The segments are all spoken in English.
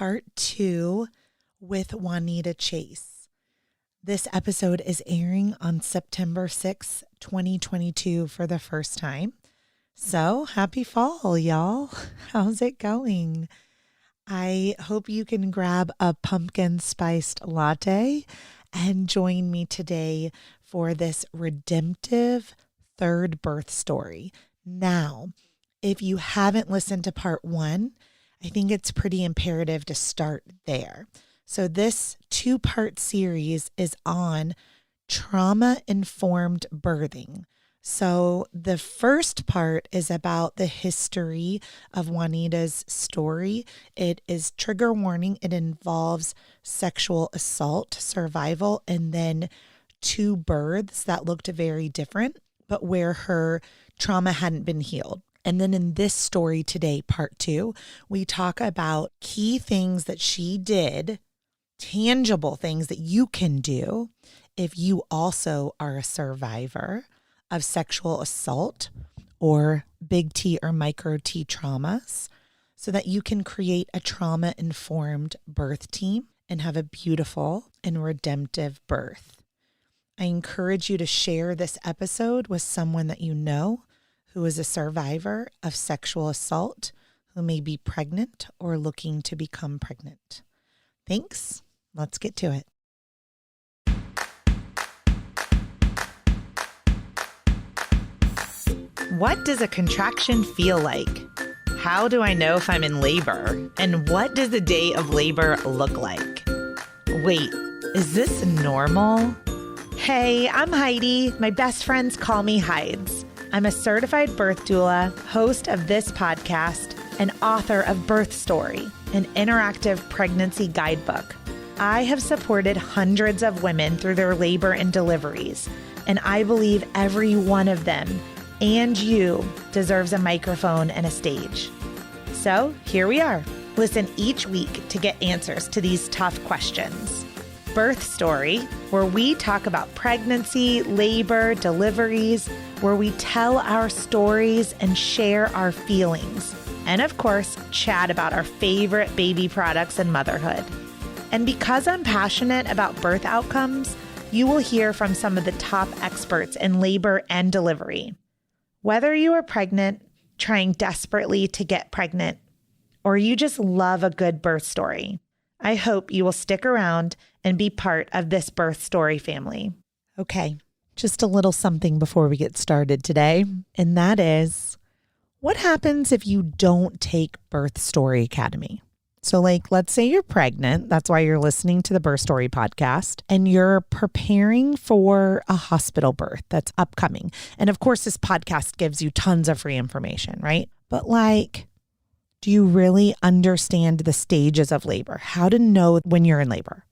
part 2 with Juanita Chase. This episode is airing on September 6th, 2022 for the first time. So happy fall, y'all. How's it going? I hope you can grab a pumpkin spiced latte and join me today for this redemptive third birth story. Now, if you haven't listened to part 1, I think it's pretty imperative to start there. So this 2-part series is on trauma-informed birthing. So the first part is about the history of Juanita's story. It is trigger warning. It involves sexual assault, survival, and then 2 births that looked very different, but where her trauma hadn't been healed. And then in this story today, part 2, we talk about key things that she did, tangible things that you can do if you also are a survivor of sexual assault or big T or micro T traumas, so that you can create a trauma-informed birth team and have a beautiful and redemptive birth. I encourage you to share this episode with someone that you know who is a survivor of sexual assault, who may be pregnant or looking to become pregnant. Thanks. Let's get to it. What does a contraction feel like? How do I know if I'm in labor? And what does a day of labor look like? Wait, is this normal? Hey, I'm Heidi. My best friends call me Hides. I'm a certified birth doula, host of this podcast, and author of Birth Story, an interactive pregnancy guidebook. I have supported hundreds of women through their labor and deliveries, and I believe every one of them and you deserves a microphone and a stage. So here we are. Listen each week to get answers to these tough questions. Birth Story, where we talk about pregnancy, labor, deliveries, where we tell our stories and share our feelings. And of course, chat about our favorite baby products and motherhood. And because I'm passionate about birth outcomes, you will hear from some of the top experts in labor and delivery. Whether you are pregnant, trying desperately to get pregnant, or you just love a good birth story, I hope you will stick around and be part of this birth story family. Okay, just a little something before we get started today, and that is, what happens if you don't take Birth Story Academy? So let's say you're pregnant. That's why you're listening to the Birth Story podcast, and you're preparing for a hospital birth that's upcoming. And of course, this podcast gives you tons of free information, right? But do you really understand the stages of labor? How to know when you're in labor?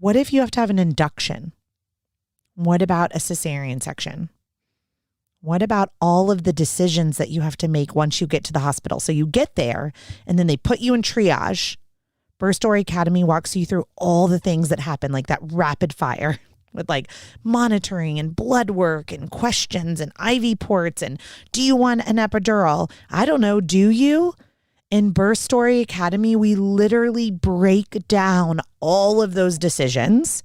What if you have to have an induction? What about a cesarean section? What about all of the decisions that you have to make once you get to the hospital? So you get there and then they put you in triage. Birth Story Academy walks you through all the things that happen, like that rapid fire with monitoring and blood work and questions and IV ports. And do you want an epidural? I don't know. Do you? In Birth Story Academy, we literally break down all of those decisions,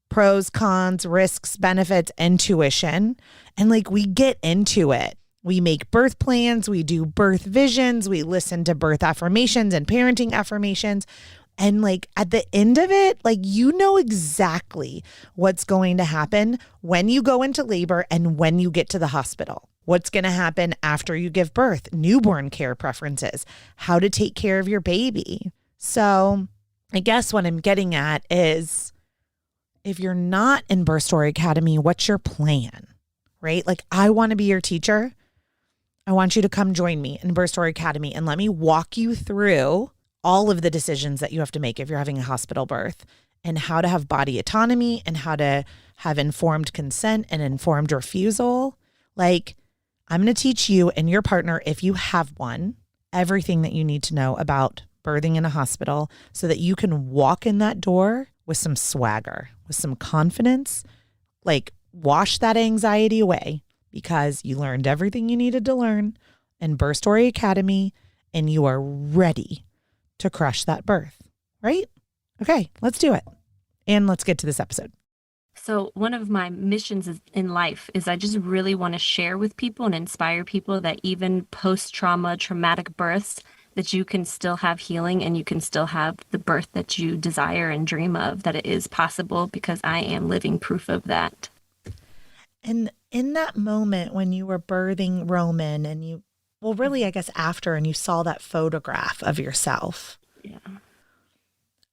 pros, cons, risks, benefits, intuition. And we get into it. We make birth plans, we do birth visions, we listen to birth affirmations and parenting affirmations. And at the end of it, you know exactly what's going to happen when you go into labor and when you get to the hospital. What's going to happen after you give birth, newborn care preferences, how to take care of your baby. So I guess what I'm getting at is, if you're not in Birth Story Academy, what's your plan, right? I want to be your teacher. I want you to come join me in Birth Story Academy and let me walk you through all of the decisions that you have to make if you're having a hospital birth, and how to have body autonomy and how to have informed consent and informed refusal. I'm going to teach you and your partner, if you have one, everything that you need to know about birthing in a hospital so that you can walk in that door with some swagger, with some confidence, wash that anxiety away because you learned everything you needed to learn in Birth Story Academy and you are ready to crush that birth, right? Okay, let's do it. And let's get to this episode. So, one of my missions in life is I just really want to share with people and inspire people that even post-trauma, traumatic births, that you can still have healing and you can still have the birth that you desire and dream of, that it is possible, because I am living proof of that. And in that moment when you were birthing Roman and you, well, really, I guess after, and you saw that photograph of yourself. Yeah.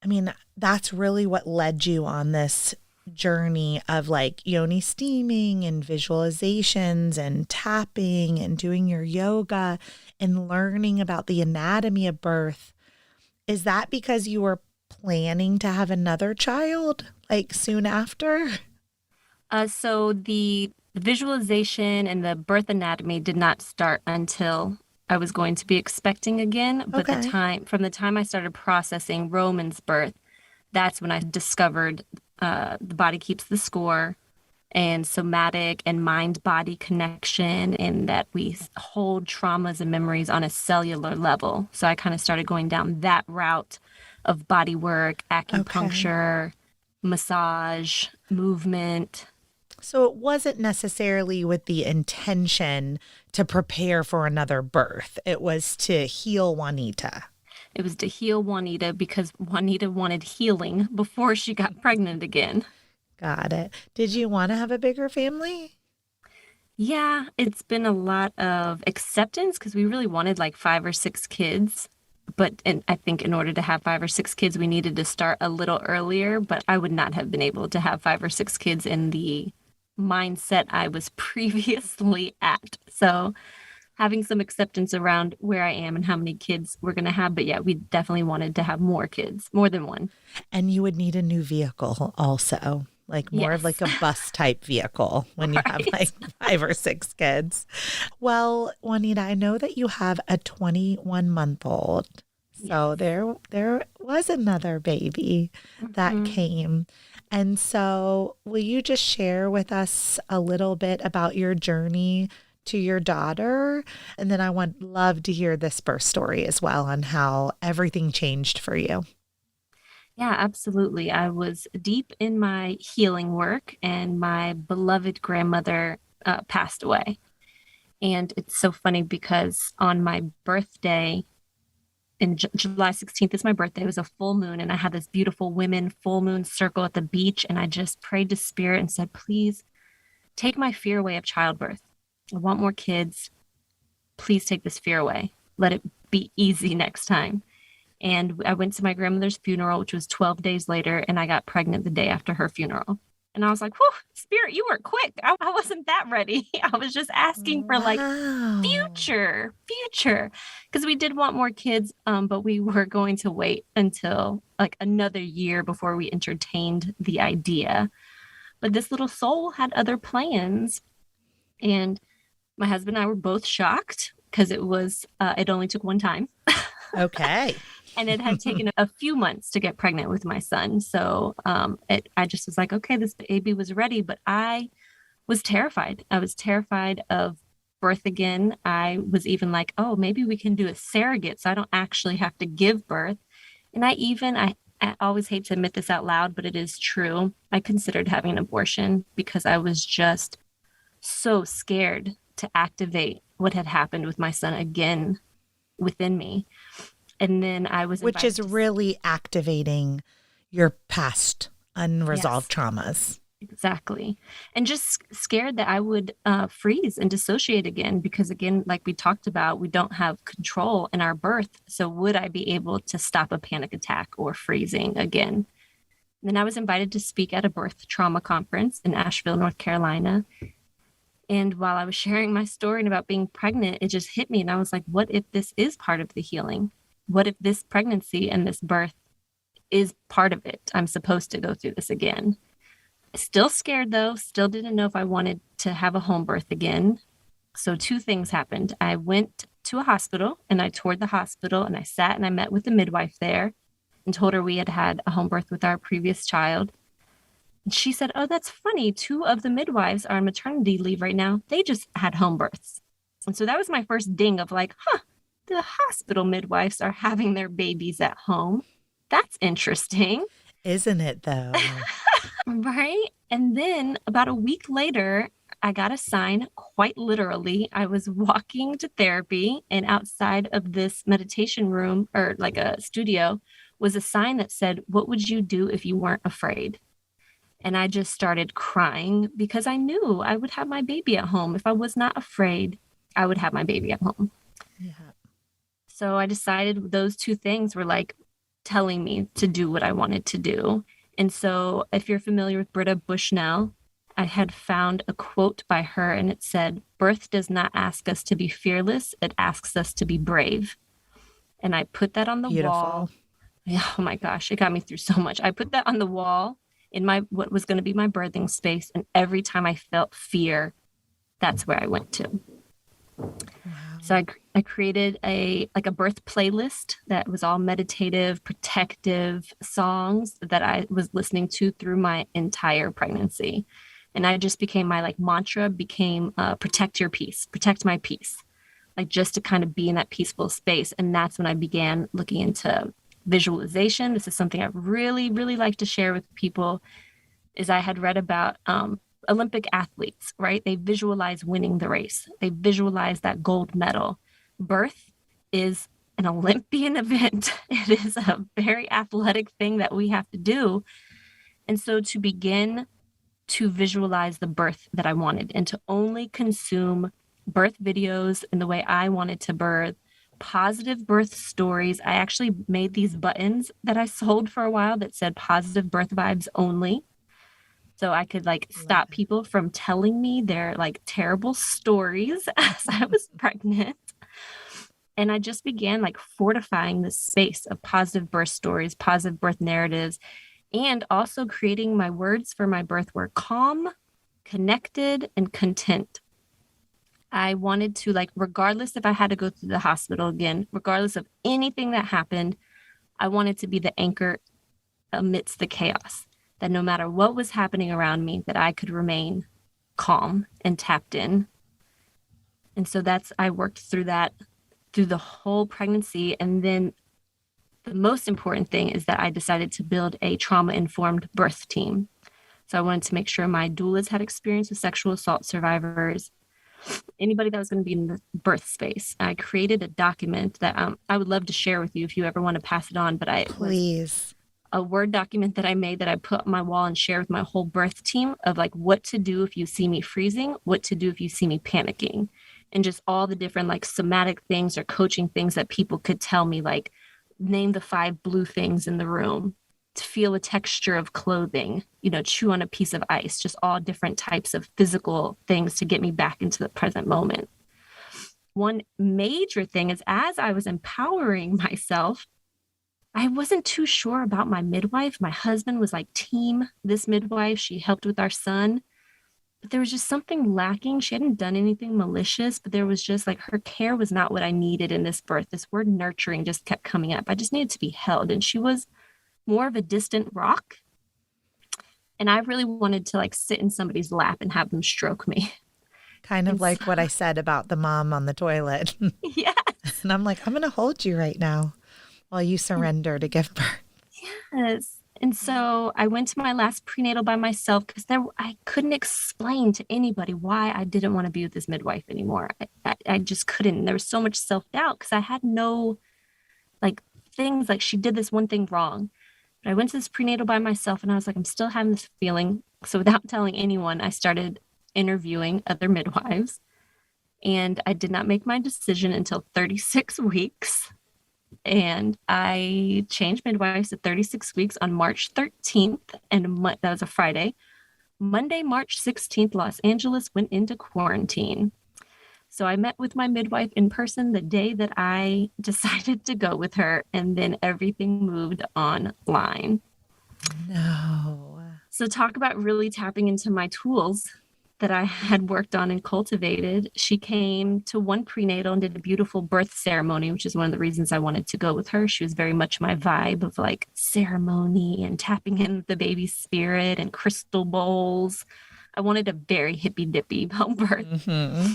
I mean, that's really what led you on this journey of like yoni steaming and visualizations and tapping and doing your yoga and learning about the anatomy of birth. Is that because you were planning to have another child like soon after? So the visualization and the birth anatomy did not start until I was going to be expecting again. But Okay. from the time I started processing Roman's birth, that's when I discovered the body keeps the score, and somatic and mind-body connection, and that we hold traumas and memories on a cellular level. So I kind of started going down that route of body work, Okay. acupuncture, massage, movement. So it wasn't necessarily with the intention to prepare for another birth. It was to heal Juanita. It was to heal Juanita because Juanita wanted healing before she got pregnant again. Got it. Did you want to have a bigger family? Yeah, it's been a lot of acceptance because we really wanted like 5 or 6 kids. And I think in order to have 5 or 6 kids, we needed to start a little earlier. But I would not have been able to have 5 or 6 kids in the mindset I was previously at. So having some acceptance around where I am and how many kids we're going to have. But yeah, we definitely wanted to have more kids, more than one. And you would need a new vehicle also, like more of Yes. like a bus type vehicle when you have Right. like 5 or 6 kids. Well, Juanita, I know that you have a 21-month-old. So Yes. there was another baby that Mhm. came. And so will you just share with us a little bit about your journey to your daughter? And then I would love to hear this birth story as well on how everything changed for you. Yeah, absolutely. I was deep in my healing work, and my beloved grandmother passed away. And it's so funny because on my birthday, in July 16th is my birthday. It was a full moon, and I had this beautiful women full moon circle at the beach. And I just prayed to Spirit and said, please take my fear away of childbirth. I want more kids. Please take this fear away. Let it be easy next time. And I went to my grandmother's funeral, which was 12 days later, and I got pregnant the day after her funeral. And I was like, whew, Spirit, you were quick. I wasn't that ready. I was just asking for like Wow. future, because we did want more kids, but we were going to wait until like another year before we entertained the idea. But this little soul had other plans, and my husband and I were both shocked because it only took one time. Okay. And it had taken a few months to get pregnant with my son. So I just was like, okay, this baby was ready, but I was terrified. I was terrified of birth again. I was even like, oh, maybe we can do a surrogate so I don't actually have to give birth. And I always hate to admit this out loud, but it is true. I considered having an abortion because I was just so scared to activate what had happened with my son again within me. And then I was Which is invited to, really activating your past yes, unresolved traumas. exactly. And just scared that I would freeze and dissociate again because, again, like we talked about, we don't have control in our birth. So, would I be able to stop a panic attack or freezing again? And then I was invited to speak at a birth trauma conference in Asheville, North Carolina. And while I was sharing my story and about being pregnant, it just hit me. And I was like, what if this is part of the healing? What if this pregnancy and this birth is part of it? I'm supposed to go through this again. Still scared though, still didn't know if I wanted to have a home birth again. So, two things happened. I went to a hospital and I toured the hospital, and I sat and I met with the midwife there and told her we had had a home birth with our previous child. And she said, oh, that's funny. Two of the midwives are on maternity leave right now. They just had home births. And so that was my first ding of like, huh, the hospital midwives are having their babies at home. That's interesting. Isn't it though? Right. And then about a week later, I got a sign, quite literally. I was walking to therapy, and outside of this meditation room or like a studio was a sign that said, "What would you do if you weren't afraid?" And I just started crying because I knew I would have my baby at home. If I was not afraid, I would have my baby at home. Yeah. So I decided those two things were like telling me to do what I wanted to do. And so if you're familiar with Britta Bushnell, I had found a quote by her, and it said, "Birth does not ask us to be fearless, it asks us to be brave." And I put that on the Beautiful. wall. Oh my gosh, it got me through so much. I put that on the wall in my what was going to be my birthing space, and every time I felt fear, that's where I went to. Wow. So I created a birth playlist that was all meditative, protective songs that I was listening to through my entire pregnancy. And I just became my like mantra became protect your peace, protect my peace, like just to kind of be in that peaceful space. And that's when I began looking into visualization. This is something I really, really like to share with people. Is I had read about Olympic athletes, right? They visualize winning the race. They visualize that gold medal. Birth is an Olympian event. It is a very athletic thing that we have to do. And so to begin to visualize the birth that I wanted and to only consume birth videos in the way I wanted to birth, positive birth stories. I actually made these buttons that I sold for a while that said positive birth vibes only. So I could like stop people from telling me their like terrible stories as I was pregnant. And I just began like fortifying this space of positive birth stories, positive birth narratives, and also creating my words for my birth were calm, connected, and content. I wanted to like, regardless if I had to go to the hospital again, regardless of anything that happened, I wanted to be the anchor amidst the chaos. That no matter what was happening around me, that I could remain calm and tapped in. And so I worked through that through the whole pregnancy. And then the most important thing is that I decided to build a trauma-informed birth team. So I wanted to make sure my doulas had experience with sexual assault survivors, anybody that was going to be in the birth space. I created a document that I would love to share with you if you ever want to pass it on. But Please. A Word document that I made that I put on my wall and share with my whole birth team of like what to do if you see me freezing, what to do if you see me panicking, and just all the different like somatic things or coaching things that people could tell me, like name the 5 blue things in the room, to feel a texture of clothing, chew on a piece of ice, just all different types of physical things to get me back into the present moment. One major thing is as I was empowering myself, I wasn't too sure about my midwife. My husband was like, team this midwife. She helped with our son. But there was just something lacking. She hadn't done anything malicious, but there was just like her care was not what I needed in this birth. This word nurturing just kept coming up. I just needed to be held. And she was more of a distant rock. And I really wanted to like sit in somebody's lap and have them stroke me. Kind of like what I said about the mom on the toilet. Yes. And I'm like, I'm going to hold you right now while you surrender to give birth. Yes. And so I went to my last prenatal by myself because I couldn't explain to anybody why I didn't want to be with this midwife anymore. I just couldn't. There was so much self-doubt because I had no like things like she did this one thing wrong. But I went to this prenatal by myself and I was like, I'm still having this feeling. So without telling anyone, I started interviewing other midwives. And I did not make my decision until 36 weeks. And I changed midwives at 36 weeks on March 13th. And that was a Friday. Monday, March 16th, Los Angeles went into quarantine. So I met with my midwife in person the day that I decided to go with her. And then everything moved online. No. So talk about really tapping into my tools that I had worked on and cultivated. She came to one prenatal and did a beautiful birth ceremony, which is one of the reasons I wanted to go with her. She was very much my vibe of like ceremony and tapping in with the baby's spirit and crystal bowls. I wanted a very hippy dippy birth. Mm-hmm.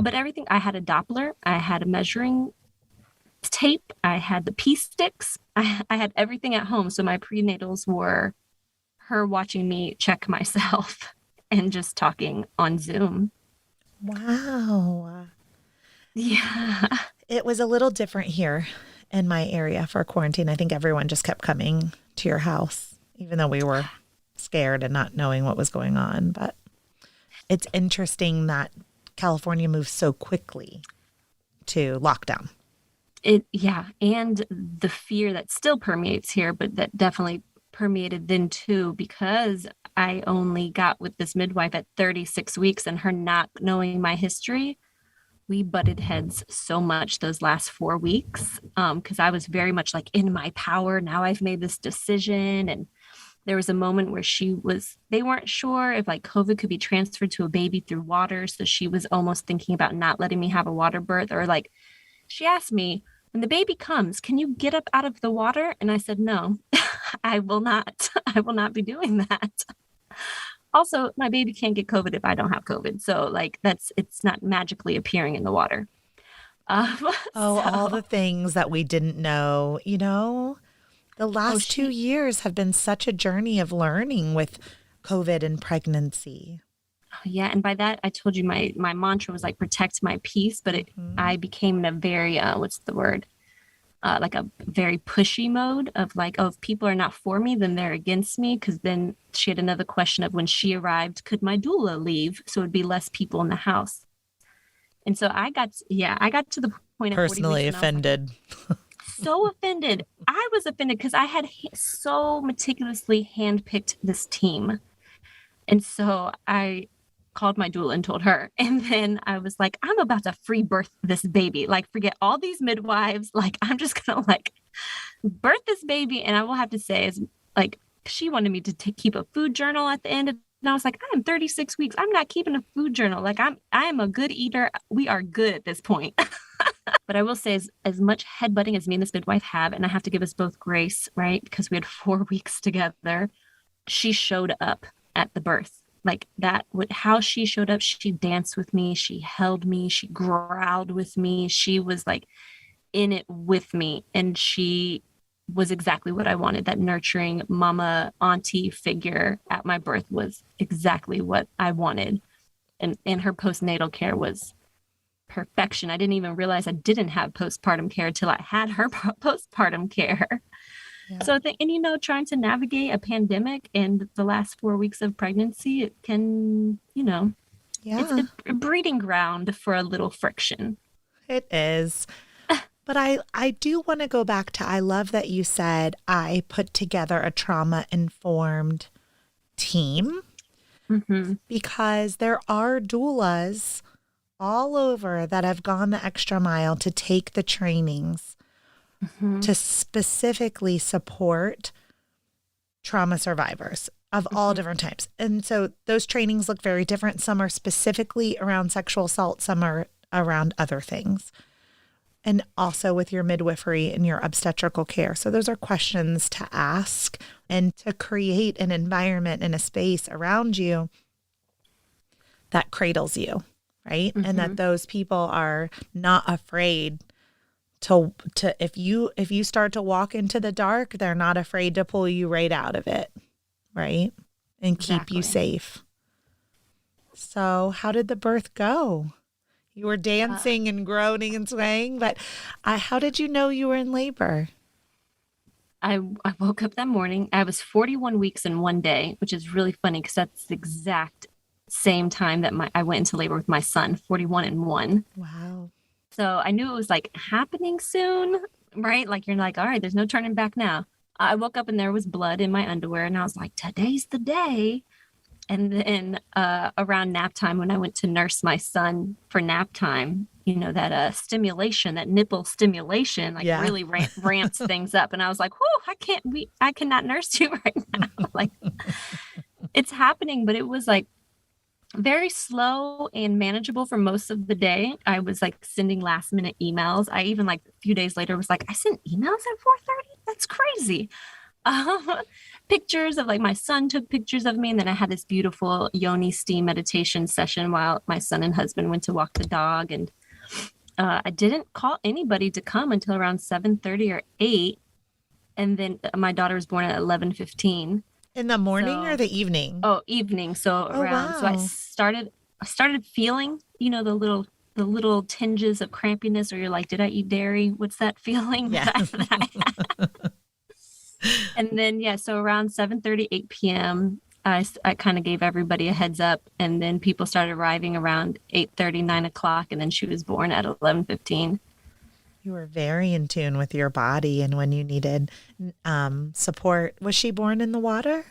But everything, I had a Doppler, I had a measuring tape. I had the pee sticks. I had everything at home. So my prenatals were her watching me check myself and just talking on Zoom. Wow. Yeah. It was a little different here in my area for quarantine. I think everyone just kept coming to your house, even though we were scared and not knowing what was going on. But it's interesting that California moves so quickly to lockdown. Yeah. And the fear that still permeates here, but that definitely permeated then too, because I only got with this midwife at 36 weeks and her not knowing my history. We butted heads so much those last 4 weeks because I was very much like in my power. Now I've made this decision. And there was a moment where they weren't sure if like COVID could be transferred to a baby through water. So she was almost thinking about not letting me have a water birth, or like she asked me, when the baby comes, can you get up out of the water? And I said, no, I will not. I will not be doing that. Also, my baby can't get COVID if I don't have COVID. So like it's not magically appearing in the water. Um, All so, the things that we didn't know, the oh, last 2 years have been such a journey of learning with COVID and pregnancy. yeah. And by that, I told you my mantra was like protect my peace, but I became in a very, what's the word? Like a very pushy mode of like, oh, if people are not for me, then they're against me. Because then she had another question of when she arrived, could my doula leave? So it'd be less people in the house. And so I got to the point of 40 weeks Personally offended. so offended. I was offended because I had so meticulously handpicked this team. And so I called my doula and told her. And then I was like, I'm about to free birth this baby. Like, forget all these midwives. Like, I'm just going to like birth this baby. And I will have to say, is like, she wanted me to keep a food journal at the end. And I was like, I am 36 weeks. I'm not keeping a food journal. Like, I am a good eater. We are good at this point. But I will say, as much headbutting as me and this midwife have, and I have to give us both grace, right? Because we had 4 weeks together. She showed up at the birth. Like that, how she showed up, she danced with me, she held me, she growled with me, she was like in it with me. And she was exactly what I wanted. That nurturing mama, auntie figure at my birth was exactly what I wanted. And her postnatal care was perfection. I didn't even realize I didn't have postpartum care till I had her postpartum care. Yeah. So I think, and trying to navigate a pandemic and the last 4 weeks of pregnancy, it can, it's a breeding ground for a little friction. It is. But I do want to go back to, I love that you said I put together a trauma-informed team because there are doulas all over that have gone the extra mile to take the trainings to specifically support trauma survivors of all different types. And so those trainings look very different. Some are specifically around sexual assault, some are around other things. And also with your midwifery and your obstetrical care. So those are questions to ask and to create an environment and a space around you that cradles you, right? And that those people are not afraid to if you start to walk into the dark, they're not afraid to pull you right out of it, right? And keep you safe. So how did the birth go? You were dancing and groaning and swaying, but how did you know you were in labor? I woke up that morning. I was 41 weeks in one day, which is really funny because that's the exact same time that I went into labor with my son, 41 and 1. Wow. So I knew it was like happening soon, right? Like you're like, all right, there's no turning back now. I woke up and there was blood in my underwear and I was like, today's the day. And then around nap time, when I went to nurse my son for nap time, that stimulation, that nipple stimulation, like really ramps things up. And I was like, whoo, I cannot nurse you right now. Like it's happening, but it was like very slow and manageable for most of the day. I was like sending last minute emails. I even like a few days later was like, I sent emails at 4:30. That's crazy. Pictures of like my son took pictures of me. And then I had this beautiful yoni steam meditation session while my son and husband went to walk the dog. And I didn't call anybody to come until around 7:30 or 8. And then my daughter was born at 11:15. In the morning or So, the evening? oh, evening. So Oh, around, so wow. I started feeling, the little tinges of crampiness, or you're like, did I eat dairy? What's that feeling Yeah. that I had? And then, yeah, so around 7:30, 8 p.m., I kind of gave everybody a heads up, and then people started arriving around 8:30, 9 o'clock, and then she was born at 11:15. You were very in tune with your body and when you needed support. Was she born in the water?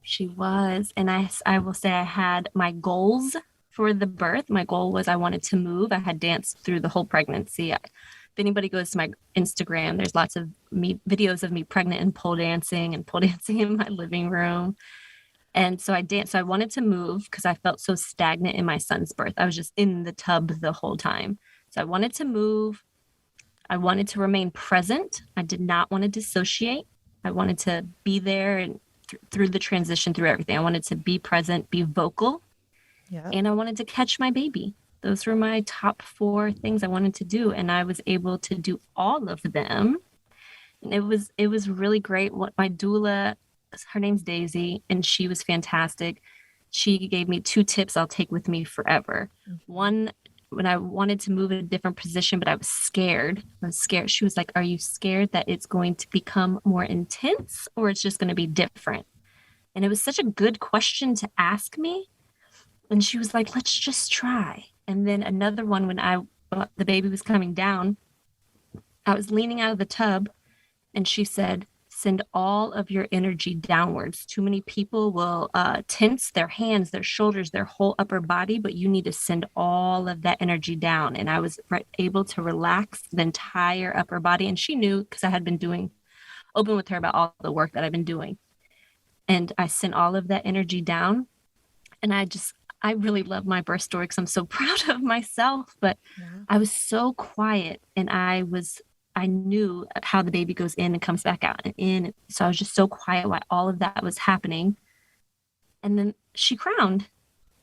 She was. And I will say I had my goals for the birth. My goal was I wanted to move. I had danced through the whole pregnancy. If anybody goes to my Instagram, there's lots of videos of me pregnant and pole dancing in my living room. And so I danced. So I wanted to move because I felt so stagnant in my son's birth. I was just in the tub the whole time. So I wanted to move. I wanted to remain present. I did not want to dissociate. I wanted to be there and through the transition, through everything. I wanted to be present, be vocal, Yeah. and I wanted to catch my baby. Those were my top 4 things I wanted to do, and I was able to do all of them. And it was really great. What my doula, her name's Daisy, and she was fantastic. She gave me 2 tips I'll take with me forever. One, when I wanted to move in a different position, but I was scared. She was like, are you scared that it's going to become more intense or it's just going to be different? And it was such a good question to ask me. And she was like, let's just try. And then another one, when the baby was coming down, I was leaning out of the tub and she said, send all of your energy downwards. Too many people will tense their hands, their shoulders, their whole upper body, but you need to send all of that energy down. And I was able to relax the entire upper body. And she knew because I had been open with her about all the work that I've been doing. And I sent all of that energy down. And I really love my birth story because I'm so proud of myself. But I was so quiet, and I knew how the baby goes in and comes back out and in. So I was just so quiet while all of that was happening. And then she crowned,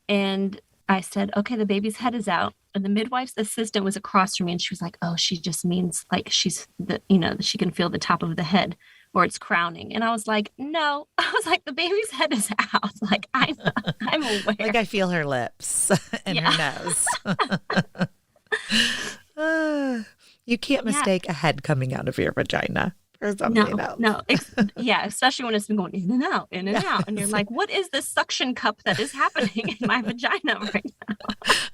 and I said, okay, the baby's head is out. And the midwife's assistant was across from me, and she was like, oh, she just means like she can feel the top of the head or it's crowning. And I was like, no, I was like, the baby's head is out. Like, I'm aware. Like I feel her lips and her nose. You can't mistake a head coming out of your vagina for something else. No. Especially when it's been going in and out, And you're like, what is this suction cup that is happening in my vagina right now?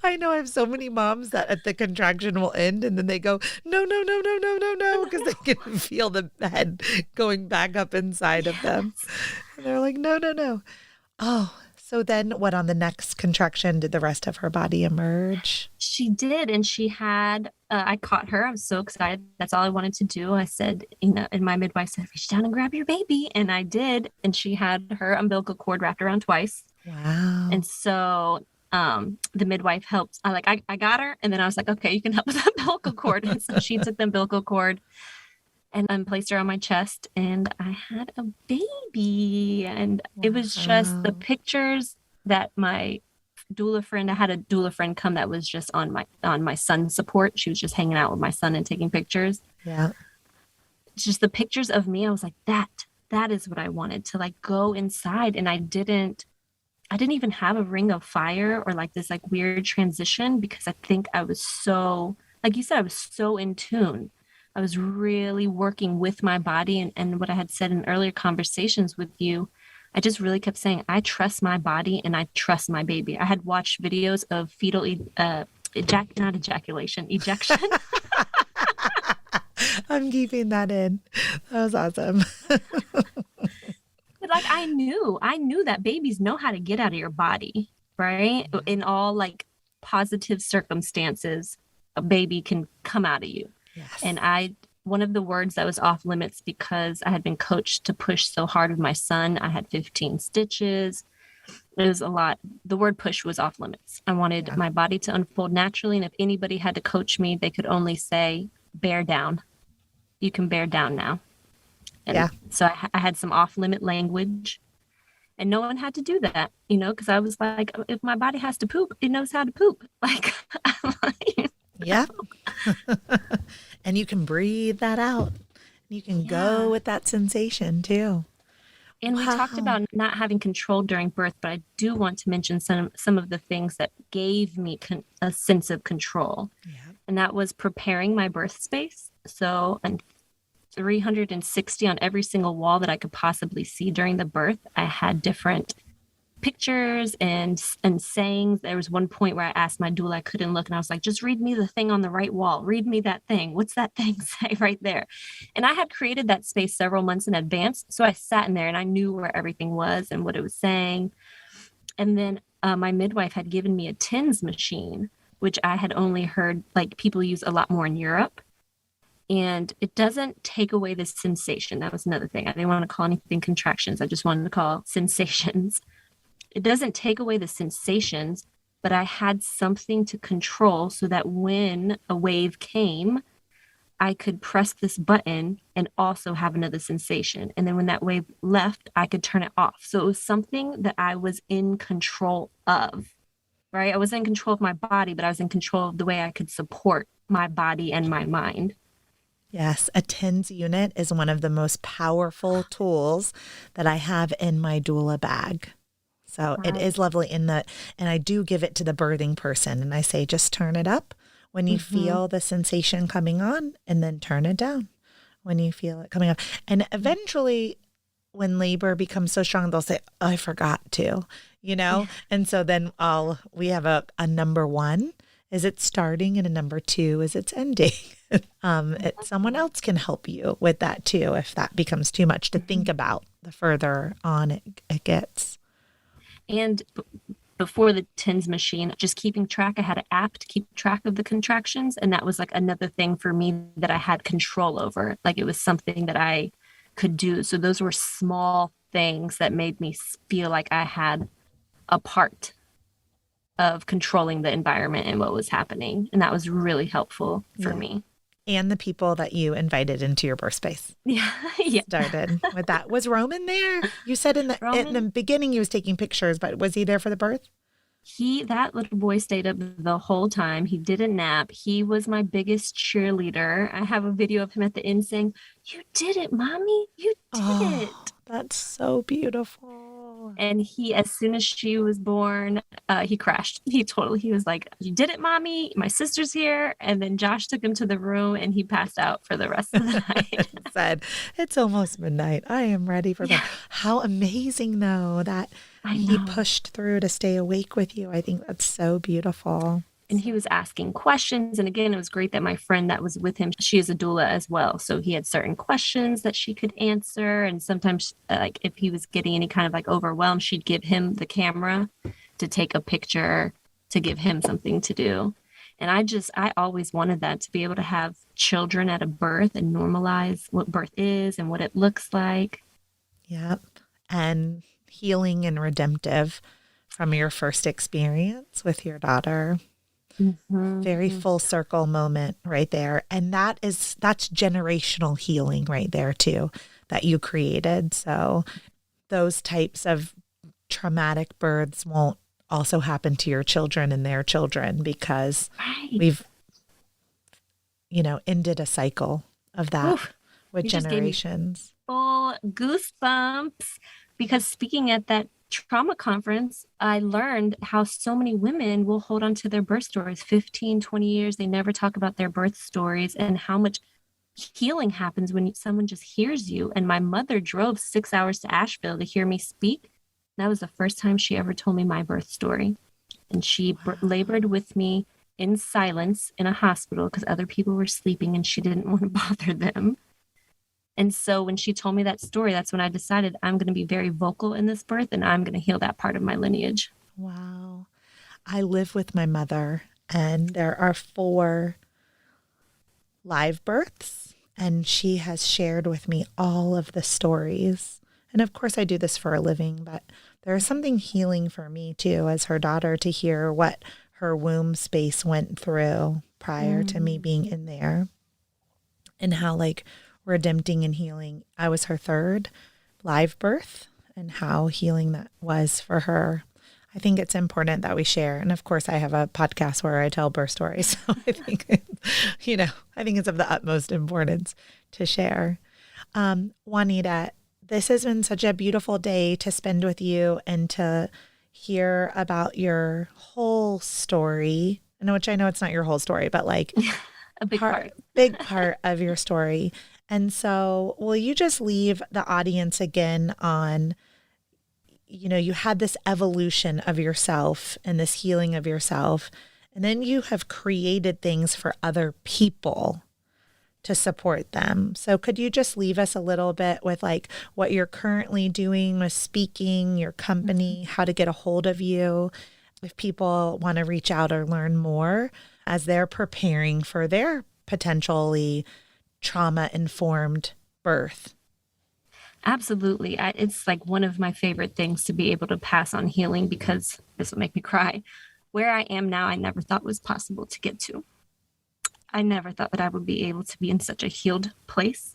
I know I have so many moms that at the contraction will end and then they go, no, because they can feel the head going back up inside of them. And they're like, no. Oh, so then what, on the next contraction, did the rest of her body emerge? She did. And she had, I caught her. I was so excited. That's all I wanted to do. I said, and my midwife said, reach down and grab your baby. And I did. And she had her umbilical cord wrapped around twice. Wow. And so the midwife helped. I got her. And then I was like, okay, you can help with the umbilical cord. And so she took the umbilical cord and placed her on my chest, and I had a baby. And it was just the pictures that my doula friend, I had a doula friend come that was just on my son's support. She was just hanging out with my son and taking pictures. Yeah. Just the pictures of me. I was like, that is what I wanted, to like go inside. And I didn't even have a ring of fire or like this like weird transition, because I think I was so, like you said, I was so in tune. I was really working with my body, and what I had said in earlier conversations with you, I just really kept saying, I trust my body and I trust my baby. I had watched videos of fetal ejection. I'm keeping that in. That was awesome. But like I knew that babies know how to get out of your body, right? In all like positive circumstances, a baby can come out of you. Yes. And one of the words that was off limits, because I had been coached to push so hard with my son. I had 15 stitches. It was a lot. The word push was off limits. I wanted my body to unfold naturally. And if anybody had to coach me, they could only say, bear down. You can bear down now. And so I had some off limit language, and no one had to do that, because I was like, if my body has to poop, it knows how to poop. Like, Yep. And you can breathe that out. You can go with that sensation too. And we talked Wow. about not having control during birth, but I do want to mention some of the things that gave me a sense of control. Yeah. And that was preparing my birth space. So, and 360 on every single wall that I could possibly see during the birth, I had different pictures and sayings. There was one point where I asked my doula, I couldn't look, and I was like, just read me the thing on the right wall. Read me that thing. What's that thing say right there? And I had created that space several months in advance. So I sat in there and I knew where everything was and what it was saying. And then my midwife had given me a TENS machine, which I had only heard like people use a lot more in Europe. And it doesn't take away the sensation. That was another thing. I didn't want to call anything contractions. I just wanted to call sensations. It doesn't take away the sensations, but I had something to control so that when a wave came, I could press this button and also have another sensation. And then when that wave left, I could turn it off. So it was something that I was in control of, right? I wasn't in control of my body, but I was in control of the way I could support my body and my mind. Yes, a TENS unit is one of the most powerful tools that I have in my doula bag. So it is lovely and I do give it to the birthing person and I say, just turn it up when you feel the sensation coming on and then turn it down when you feel it coming up. And eventually when labor becomes so strong, they'll say, oh, I forgot to, And so then we have a number one. Is it starting? And a number two is it's ending. Someone else can help you with that too if that becomes too much to think about the further on it gets. And before the TENS machine, just keeping track, I had an app to keep track of the contractions. And that was like another thing for me that I had control over. Like it was something that I could do. So those were small things that made me feel like I had a part of controlling the environment and what was happening. And that was really helpful for me. And the people that you invited into your birth space. Yeah. Started with that. Was Roman there? You said in the beginning he was taking pictures, but was he there for the birth? That little boy stayed up the whole time. He didn't nap. He was my biggest cheerleader. I have a video of him at the end saying, "You did it, mommy. You did it." That's so beautiful. And as soon as she was born, he crashed. He was like, "You did it, mommy. My sister's here." And then Josh took him to the room and he passed out for the rest of the night. Said, it's almost midnight. I am ready for bed. How amazing, though, that he pushed through to stay awake with you. I think that's so beautiful. And he was asking questions. And again, it was great that my friend that was with him, she is a doula as well. So he had certain questions that she could answer. And sometimes like if he was getting any kind of like overwhelmed, she'd give him the camera to take a picture to give him something to do. And I always wanted that, to be able to have children at a birth and normalize what birth is and what it looks like. Yep. And healing and redemptive from your first experience with your daughter. Very full circle moment right there. And that's generational healing right there too, that you created. So those types of traumatic births won't also happen to your children and their children, because we've, ended a cycle of that with generations. Full goosebumps, because speaking at that trauma conference, I learned how so many women will hold on to their birth stories 15, 20 years. They never talk about their birth stories, and how much healing happens when someone just hears you. And my mother drove 6 hours to Asheville to hear me speak. That was the first time she ever told me my birth story. And she labored with me in silence in a hospital because other people were sleeping and she didn't want to bother them. And so when she told me that story, that's when I decided I'm going to be very vocal in this birth and I'm going to heal that part of my lineage. Wow. I live with my mother and there are 4 live births, and she has shared with me all of the stories. And of course I do this for a living, but there's something healing for me too, as her daughter, to hear what her womb space went through prior to me being in there, and how redempting and healing. I was her 3rd live birth, and how healing that was for her. I think it's important that we share. And of course, I have a podcast where I tell birth stories. So I think, I think it's of the utmost importance to share. Juanita, this has been such a beautiful day to spend with you and to hear about your whole story. Which I know it's not your whole story, but like a big part of your story. And so will you just leave the audience again on, you had this evolution of yourself and this healing of yourself, and then you have created things for other people to support them. So could you just leave us a little bit with like what you're currently doing with speaking, your company, how to get a hold of you, if people want to reach out or learn more as they're preparing for their potentially trauma-informed birth? Absolutely. It's like one of my favorite things to be able to pass on healing, because this will make me cry. Where I am now, I never thought was possible to get to. I never thought that I would be able to be in such a healed place.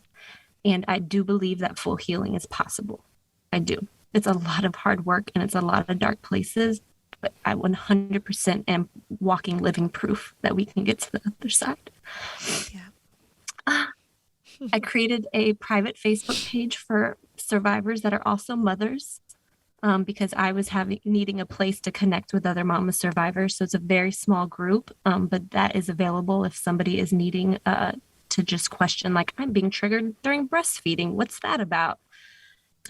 And I do believe that full healing is possible. I do. It's a lot of hard work and it's a lot of dark places, but I 100% am walking living proof that we can get to the other side. Yeah. I created a private Facebook page for survivors that are also mothers, because I was needing a place to connect with other mama survivors. So it's a very small group, but that is available if somebody is needing to just question, like, I'm being triggered during breastfeeding. What's that about?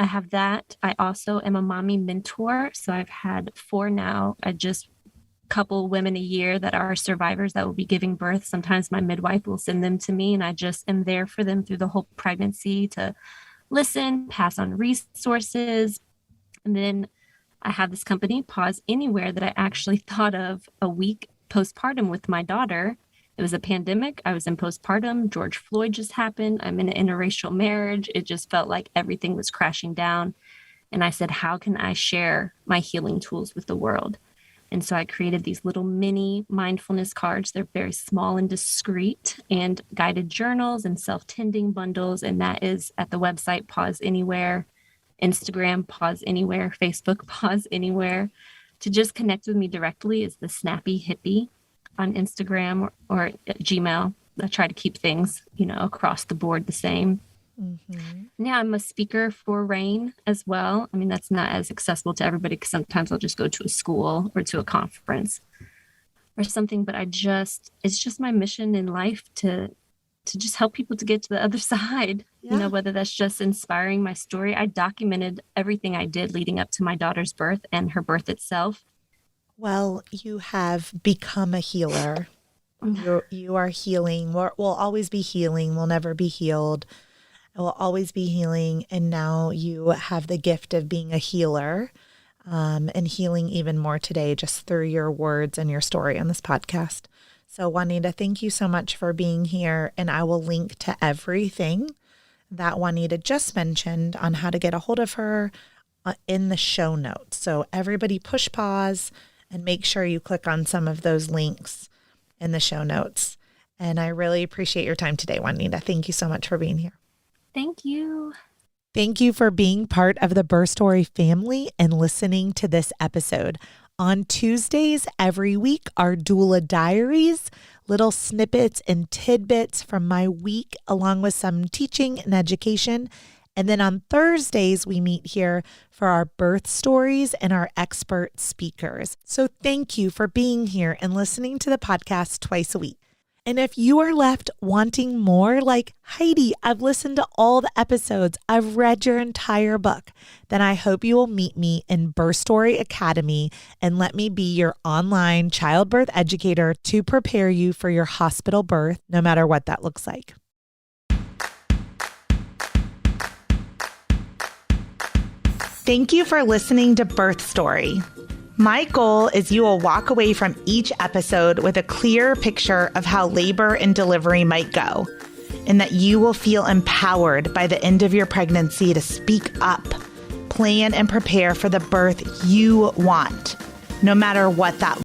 I have that. I also am a mommy mentor. So I've had 4 now. I just couple women a year that are survivors that will be giving birth. Sometimes my midwife will send them to me, and I just am there for them through the whole pregnancy to listen, pass on resources. And then I have this company, Pause Anywhere, that I actually thought of a week postpartum with my daughter. It was a pandemic. I was in postpartum. George Floyd just happened. I'm in an interracial marriage. It just felt like everything was crashing down. And I said, how can I share my healing tools with the world? And so I created these little mini mindfulness cards. They're very small and discreet, and guided journals and self-tending bundles. And that is at the website Pause Anywhere, Instagram Pause Anywhere, Facebook Pause Anywhere. To just connect with me directly is the Snappy Hippie on Instagram or Gmail. I try to keep things, across the board the same. Mm-hmm. Yeah, I'm a speaker for RAIN as well. I mean, that's not as accessible to everybody because sometimes I'll just go to a school or to a conference or something. But it's just my mission in life to just help people to get to the other side. Yeah. Whether that's just inspiring my story. I documented everything I did leading up to my daughter's birth and her birth itself. Well, you have become a healer. You are healing. We'll always be healing. We'll never be healed. It will always be healing. And now you have the gift of being a healer, and healing even more today just through your words and your story on this podcast. So Juanita, thank you so much for being here. And I will link to everything that Juanita just mentioned on how to get a hold of her in the show notes. So everybody push pause and make sure you click on some of those links in the show notes. And I really appreciate your time today, Juanita. Thank you so much for being here. Thank you. Thank you for being part of the Birth Story family and listening to this episode. On Tuesdays every week are doula diaries, little snippets and tidbits from my week, along with some teaching and education. And then on Thursdays, we meet here for our birth stories and our expert speakers. So thank you for being here and listening to the podcast twice a week. And if you are left wanting more, like Heidi, I've listened to all the episodes, I've read your entire book, then I hope you will meet me in Birth Story Academy and let me be your online childbirth educator to prepare you for your hospital birth, no matter what that looks like. Thank you for listening to Birth Story. My goal is you will walk away from each episode with a clear picture of how labor and delivery might go, and that you will feel empowered by the end of your pregnancy to speak up, plan and prepare for the birth you want, no matter what that